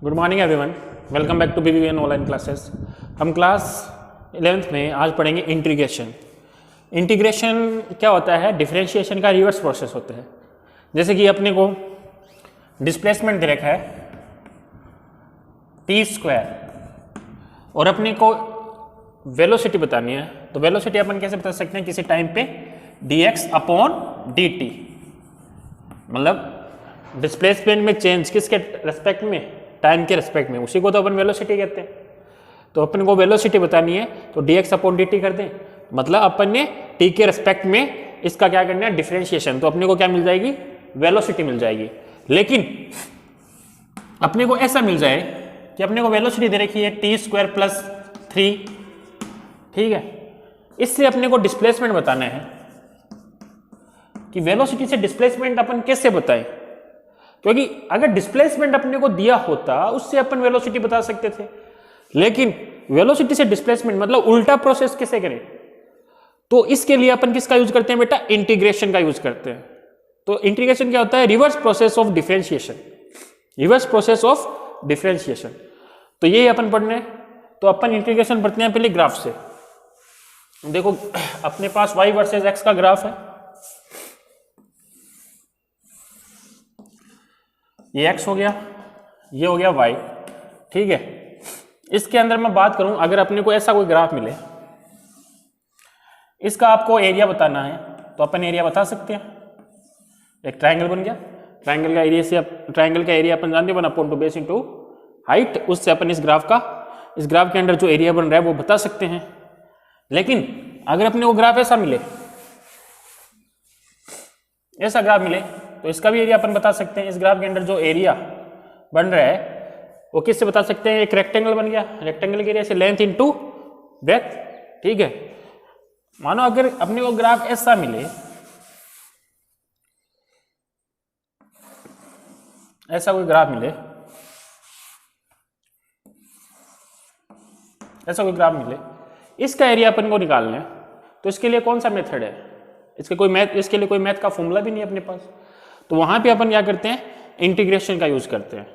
Good morning everyone, welcome back to BBVN online classes. हम class 11th में आज पढ़ेंगे इंटीग्रेशन। इंटीग्रेशन क्या होता है? डिफरेंशिएशन का रिवर्स प्रोसेस होता है। जैसे कि अपने को डिस्प्लेसमेंट दे रखा है t² और अपने को वेलोसिटी बतानी है, तो वेलोसिटी अपन कैसे बता सकते हैं? किसी टाइम पे dx/dt, मतलब डिस्प्लेसमेंट में चेंज किसके रेस्पेक्ट में? टाइम के रेस्पेक्ट में, उसी को तो अपन वेलोसिटी कहते हैं। तो अपन को वेलोसिटी बतानी है तो dx/dt कर दें, मतलब अपन ने t के रेस्पेक्ट में इसका क्या करना है? डिफरेंशिएशन। तो अपने को क्या मिल जाएगी? वेलोसिटी मिल जाएगी। लेकिन अपने को ऐसा मिल जाए कि अपने को वेलोसिटी दे रखी है t² + 3, ठीक है। इससे अपने को डिस्प्लेसमेंट बताना है कि वेलोसिटी से डिस्प्लेसमेंट अपन कैसे बताएं, क्योंकि अगर डिस्प्लेसमेंट अपने को दिया होता उससे अपन वेलोसिटी बता सकते थे, लेकिन वेलोसिटी से डिस्प्लेसमेंट मतलब उल्टा प्रोसेस कैसे करें? तो इसके लिए अपन किसका यूज करते हैं बेटा? इंटीग्रेशन का यूज करते हैं। तो इंटीग्रेशन क्या होता है? Reverse process of differentiation, reverse process of differentiation. तो ये अपन पढ़ने, तो अपन इंटीग्रेशन पढ़ते हैं पहले ग्राफ से। देखो अपने पास y वर्सेस x का ग्राफ है, ये x हो गया, ये हो गया y, ठीक है। इसके अंदर मैं बात करूं, अगर अपने को ऐसा कोई ग्राफ मिले, इसका आपको एरिया बताना है, तो अपन एरिया बता सकते हैं। एक ट्रायंगल बन गया, ट्रायंगल का एरिया से ट्रायंगल का एरिया अपन जानते हैं 1/2 बेस इंटू हाइट, उससे अपन इस ग्राफ के अंदर जो एरिया बन रहा है वो बता सकते हैं। लेकिन अगर अपने को ग्राफ ऐसा मिले, ऐसा ग्राफ मिले, तो इसका भी एरिया अपन बता सकते हैं। इस ग्राफ के अंदर जो एरिया बन रहा है वो किससे बता सकते हैं? एक रेक्टेंगल बन गया, रेक्टेंगल के एरिया से लेंथ इंटू ब्रेथ, ठीक है। मानो अगर अपने को ग्राफ ऐसा मिले, ऐसा कोई ग्राफ मिले, ऐसा कोई ग्राफ मिले, इसका एरिया अपन को निकालना है, तो इसके लिए कौन सा मेथड है? इसके लिए कोई मैथ का फॉर्मूला भी नहीं है अपने पास। तो वहां पे अपन क्या करते हैं? इंटीग्रेशन का यूज करते हैं।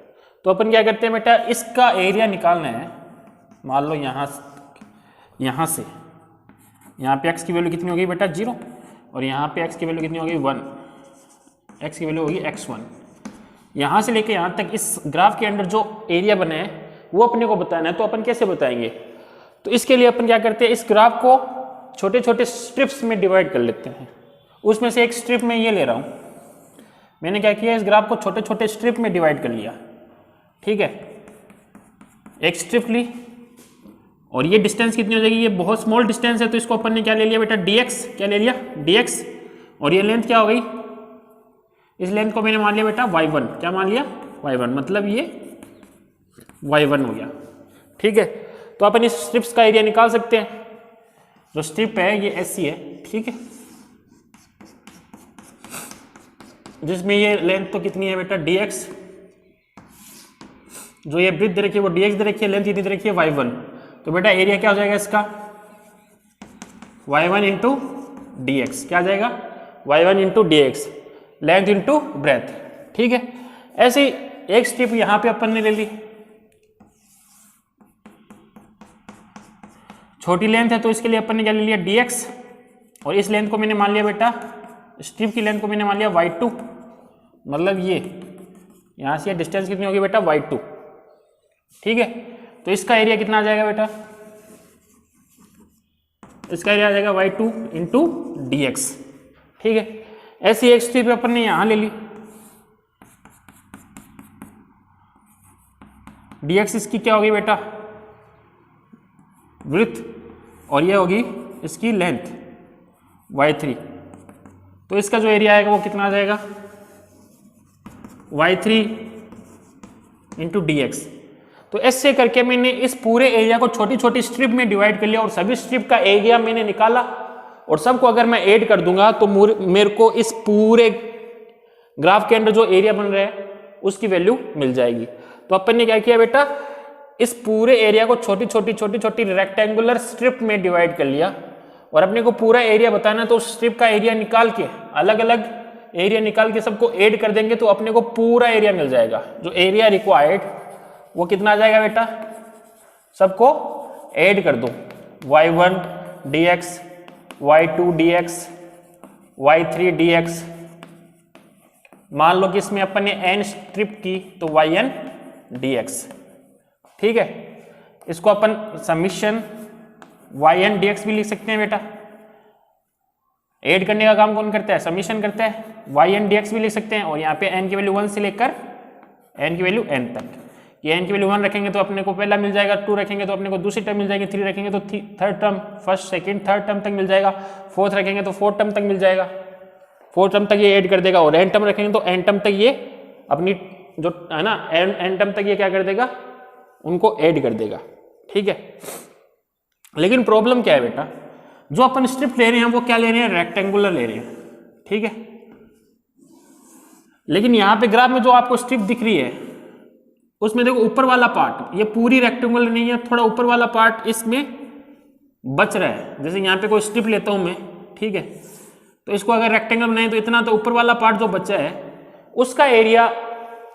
तो अपन क्या करते हैं बेटा? इसका एरिया निकालना है। मान लो यहां से यहाँ पे x की वैल्यू कितनी होगी बेटा? 0, और यहाँ पे x की वैल्यू कितनी होगी? 1, x की वैल्यू होगी x1। यहाँ से लेके यहाँ तक इस ग्राफ के अंदर जो एरिया बना है वो अपने को बताना है। तो अपन कैसे बताएंगे? तो इसके लिए अपन क्या करते हैं? इस ग्राफ को छोटे छोटे स्ट्रिप्स में डिवाइड कर लेते हैं। उसमें से एक स्ट्रिप में ये ले रहा हूँ, मैंने क्या किया? इस ग्राफ को छोटे छोटे स्ट्रिप में डिवाइड कर लिया, ठीक है। एक स्ट्रिप ली, और ये डिस्टेंस कितनी हो जाएगी? ये बहुत स्मॉल डिस्टेंस है, तो इसको अपन ने क्या ले लिया बेटा? dx। क्या ले लिया? dx। और ये लेंथ क्या हो गई? इस लेंथ को मैंने मान लिया बेटा y1। क्या मान लिया? y1, मतलब ये y1 हो गया, ठीक है। तो अपन इस स्ट्रिप्स का एरिया निकाल सकते हैं। जो स्ट्रिप है ये ऐसी है, ठीक है, जिसमें ये लेंथ तो कितनी है बेटा? dx। जो ये ब्रेथ दे रखी है वो dx दे रखी है, लेंथ कितनी दे रखी है? y1। तो बेटा एरिया क्या हो जाएगा इसका? y1 into dx। क्या आ जाएगा? y1 into dx, length into breadth, ठीक है। ऐसे ही एक स्ट्रिप यहां पे अपन ने ले ली, छोटी लेंथ है तो इसके लिए अपन ने क्या ले लिया? dx, और इस लेंथ को मैंने मान लिया बेटा, स्ट्रिप की लेंथ को मैंने मान लिया y2, मतलब ये यहां से डिस्टेंस कितनी होगी बेटा? y2, ठीक है। तो इसका एरिया कितना आ जाएगा बेटा? इसका एरिया आ जाएगा y2 इंटू dx, ठीक है। ऐसी एक स्ट्रिप अपन ने यहां ले ली, dx इसकी क्या होगी बेटा? विड्थ, और ये होगी इसकी लेंथ y3। तो इसका जो एरिया आएगा वो कितना आ जाएगा? y3 into dx। तो ऐसे करके मैंने इस पूरे एरिया को छोटी छोटी स्ट्रिप में डिवाइड कर लिया, और सभी स्ट्रिप का एरिया मैंने निकाला, और सबको अगर मैं ऐड कर दूंगा तो मेरे को इस पूरे ग्राफ के अंदर जो एरिया बन रहा है उसकी वैल्यू मिल जाएगी। तो अपन ने क्या किया बेटा? इस पूरे एरिया को छोटी छोटी रेक्टेंगुलर स्ट्रिप में डिवाइड कर लिया, और अपने को पूरा एरिया बताना, तो स्ट्रिप का एरिया निकाल के अलग अलग एरिया निकाल के सबको ऐड कर देंगे तो अपने को पूरा एरिया मिल जाएगा। जो एरिया रिक्वायर्ड वो कितना आ जाएगा बेटा, सबको ऐड कर दो, y1 dx, y2 dx, y3 dx। मान लो कि इसमें अपन ने n स्ट्रिप की तो yn dx, ठीक है। इसको अपन समिशन yn dx भी लिख सकते हैं बेटा। ऐड करने का काम कौन करता है, समिशन करता है। yn dx भी लिख सकते हैं, और यहाँ पे n की वैल्यू 1 से लेकर n की वैल्यू n तक। ये n की वैल्यू 1 रखेंगे तो अपने को पहला मिल जाएगा, 2 रखेंगे तो अपने को दूसरी टर्म मिल जाएगी, 3 रखेंगे तो third term, first second third term तक मिल जाएगा, 4th रखेंगे तो 4th टर्म तक मिल जाएगा, 4th टर्म तक ये ऐड कर देगा। और n टर्म रखेंगे तो n टर्म तक ये अपनी जो है ना n टर्म तक ये क्या कर देगा, उनको ऐड कर देगा, ठीक है। लेकिन प्रॉब्लम क्या है बेटा, जो अपन स्ट्रिप ले रहे हैं वो क्या ले रहे हैं, रेक्टेंगुलर ले रहे हैं, ठीक है। लेकिन यहाँ पे ग्राफ में जो आपको स्ट्रिप दिख रही है उसमें देखो ऊपर वाला पार्ट ये पूरी रेक्टेंगुलर नहीं है, थोड़ा ऊपर वाला पार्ट इसमें बच रहा है। जैसे यहाँ पे कोई स्ट्रिप लेता हूं मैं, ठीक है, तो इसको अगर रेक्टेंगल बनाए तो इतना तो ऊपर वाला पार्ट जो बचा है उसका एरिया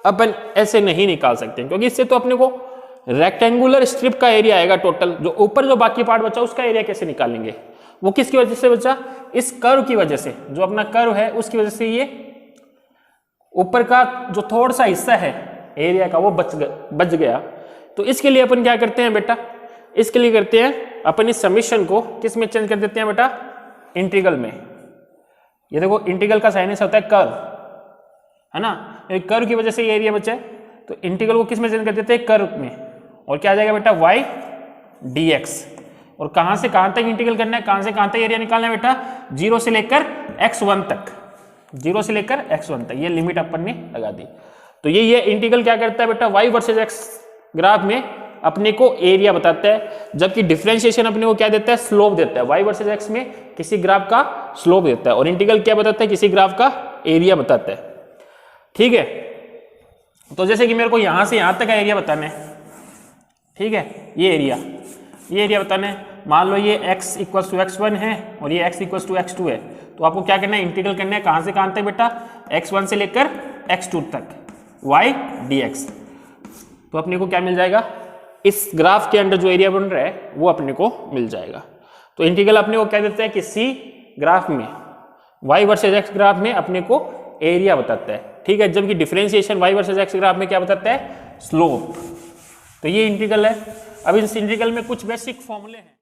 अपन ऐसे नहीं निकाल सकते, क्योंकि इससे तो अपने को रेक्टेंगुलर स्ट्रिप का एरिया आएगा टोटल। जो ऊपर जो बाकी पार्ट बचा उसका एरिया कैसे निकालेंगे, वो किसकी वजह से बचा, इस कर्व की वजह से। जो अपना कर्व है उसकी वजह से ये ऊपर का जो थोड़ा सा हिस्सा है एरिया का वो बच गया। तो इसके लिए अपन क्या करते हैं बेटा, इसके लिए करते हैं अपन इस समीशन को किस में चेंज कर देते हैं बेटा, इंटीग्रल में। ये देखो इंटीग्रल का साइन होता है कर्व, है ना, कर्व की वजह से ये एरिया बचा है, तो इंटीग्रल को किस में चेंज कर देते हैं, कर्व में। और क्या आ जाएगा बेटा, y dx। और कहां से कहां तक इंटीग्रल करना है, कहां से कहां तक एरिया निकालना है बेटा, 0 से लेकर x1 तक, 0 से लेकर x1 तक, ये लिमिट अपन ने लगा दी। तो ये इंटीग्रल क्या करता है बेटा, y वर्सेस x ग्राफ में अपने को एरिया बताता है, जबकि डिफरेंशिएशन अपने को क्या देता है, स्लोप देता है। y वर्सेस x में किसी ग्राफ का स्लोप देता है, और इंटीग्रल क्या बताता है, किसी ग्राफ का एरिया बताता है, ठीक है। तो जैसे कि मेरे को यहां से यहां तक का एरिया बताना है, ठीक है, ये एरिया बताना है। मान लो ये x इक्वल्स टू x1 है और ये x इक्वल्स टू x2 है, तो आपको क्या करना है, इंटीग्रल करना है कहां से कहां तक बेटा, x1 से लेकर x2 तक, y dx। तो अपने को क्या मिल जाएगा, इस ग्राफ के अंदर जो एरिया बन रहा है वो अपने को मिल जाएगा। तो इंटीग्रल अपने को क्या देता है, किसी ग्राफ में y वर्सेस x ग्राफ में अपने को एरिया बताता है, ठीक है, जबकि differentiation y versus x graph में क्या बताता है, स्लोप। तो ये इंटीग्रल है। अब इस इंटीग्रल में कुछ बेसिक फॉर्मूले हैं।